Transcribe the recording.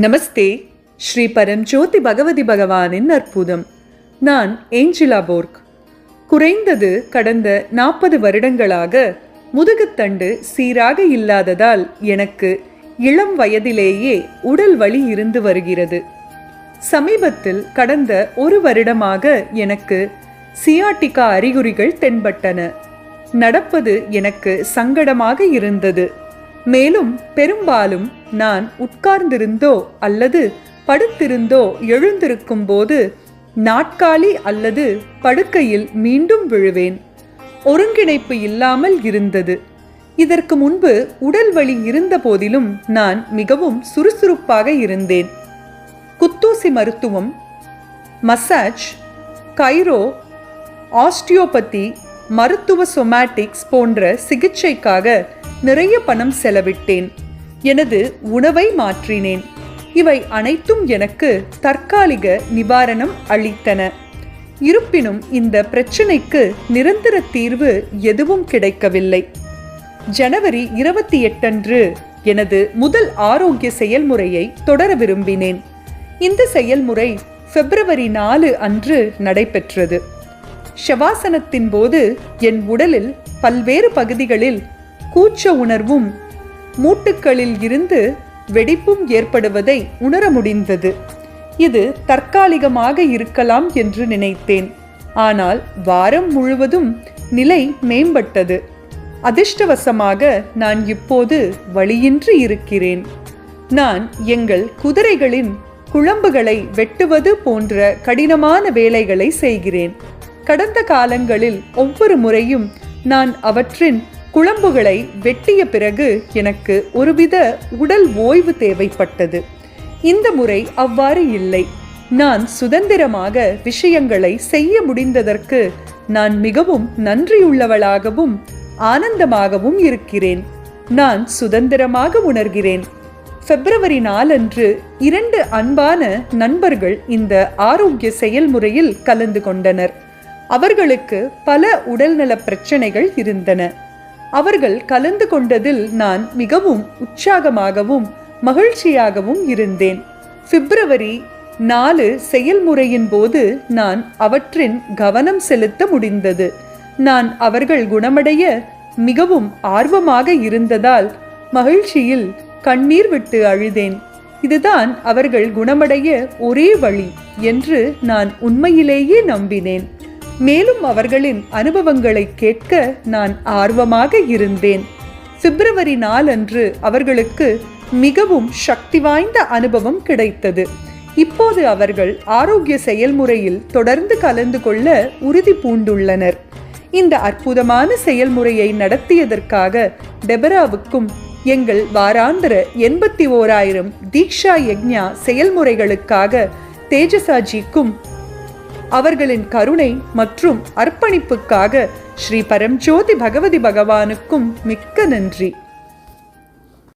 நமஸ்தே. ஸ்ரீ பரஞ்சோதி பகவதி பகவானின் அற்புதம். நான் ஏஞ்சலா போர்க். குறைந்தது கடந்த 40 வருடங்களாக முதுகுத்தண்டு சீராக இல்லாததால் எனக்கு இளம் வயதிலேயே உடல் வலி இருந்து வருகிறது. சமீபத்தில் கடந்த 1 வருடமாக எனக்கு சியாட்டிகா அறிகுறிகள் தென்பட்டன. நடப்பது எனக்கு சங்கடமாக இருந்தது. மேலும் பெரும்பாலும் நான் உட்கார்ந்திருந்தோ அல்லது படுத்திருந்தோ எழுந்திருக்கும் போது நாட்காலி அல்லது படுக்கையில் மீண்டும் விழுவேன். ஒருங்கிணைப்பு இல்லாமல் இருந்தது. இதற்கு முன்பு உடல் வலி இருந்த போதிலும் நான் மிகவும் சுறுசுறுப்பாக இருந்தேன். குத்தூசி மருத்துவம், மசாஜ், கைரோ, ஆஸ்டியோபதி, மருத்துவ சொமாட்டிக்ஸ் போன்ற சிகிச்சைக்காக நிறைய பணம் செலவிட்டேன். எனது உணவை மாற்றினேன். இவை அனைத்தும் எனக்கு தற்காலிக நிவாரணம் அளித்தன. இருப்பினும் இந்த பிரச்சனைக்கு நிரந்தர தீர்வு எதுவும் கிடைக்கவில்லை. ஜனவரி 28 அன்று எனது முதல் ஆரோக்கிய செயல்முறையை தொடர விரும்பினேன். இந்த செயல்முறை பிப்ரவரி 4 அன்று நடைபெற்றது. ஷவாசனத்தின் போது என் உடலில் பல்வேறு பகுதிகளில் கூச்ச உணர்வும் மூட்டுக்களில் இருந்து வெடிப்பும் ஏற்படுவதை உணர முடிந்தது. இது தற்காலிகமாக இருக்கலாம் என்று நினைத்தேன். ஆனால் வாரம் முழுவதும் நிலை மேம்பட்டது. அதிர்ஷ்டவசமாக நான் இப்போது வலியின்றி இருக்கிறேன். நான் எங்கள் குதிரைகளின் குழம்புகளை வெட்டுவது போன்ற கடினமான வேலைகளை செய்கிறேன். கடந்த காலங்களில் ஒவ்வொரு முறையும் நான் அவற்றின் குழம்புகளை வெட்டிய பிறகு எனக்கு ஒருவித உடல் ஓய்வு தேவைப்பட்டது. இந்த முறை அவ்வாறு இல்லை. நான் சுதந்திரமாக விஷயங்களை செய்ய முடிந்ததற்கு நான் மிகவும் நன்றியுள்ளவளாகவும் ஆனந்தமாகவும் இருக்கிறேன். நான் சுதந்திரமாக உணர்கிறேன். பிப்ரவரி 4 அன்று 2 அன்பான நண்பர்கள் இந்த ஆரோக்கிய செயல்முறையில் கலந்து கொண்டனர். அவர்களுக்கு பல உடல்நல பிரச்சனைகள் இருந்தன. அவர்கள் கலந்து கொண்டதில் நான் மிகவும் உற்சாகமாகவும் மகிழ்ச்சியாகவும் இருந்தேன். பிப்ரவரி 4 செயல்முறையின் போது நான் அவற்றின் கவனம் செலுத்த முடிந்தது. நான் அவர்கள் குணமடைய மிகவும் ஆர்வமாக இருந்ததால் மகிழ்ச்சியில் கண்ணீர் விட்டு அழுதேன். இதுதான் அவர்கள் குணமடைய ஒரே வழி என்று நான் உண்மையிலேயே நம்பினேன். மேலும் அவர்களின் அனுபவங்களை கேட்க நான் ஆர்வமாக இருந்தேன். பிப்ரவரி 4 அன்று அவர்களுக்கு மிகவும் சக்தி வாய்ந்த அனுபவம் கிடைத்தது. இப்போது அவர்கள் ஆரோக்கிய செயல்முறையில் தொடர்ந்து கலந்து கொள்ள உறுதி பூண்டுள்ளனர். இந்த அற்புதமான செயல்முறையை நடத்தியதற்காக டெபராவுக்கும் எங்கள் வாராந்திர 81,000 தீக்ஷா யக்ஞா செயல்முறைகளுக்காக தேஜசாஜிக்கும் அவர்களின் கருணை மற்றும் அர்ப்பணிப்புக்காக ஸ்ரீ பரஞ்சோதி பகவதி பகவானுக்கும் மிக்க நன்றி.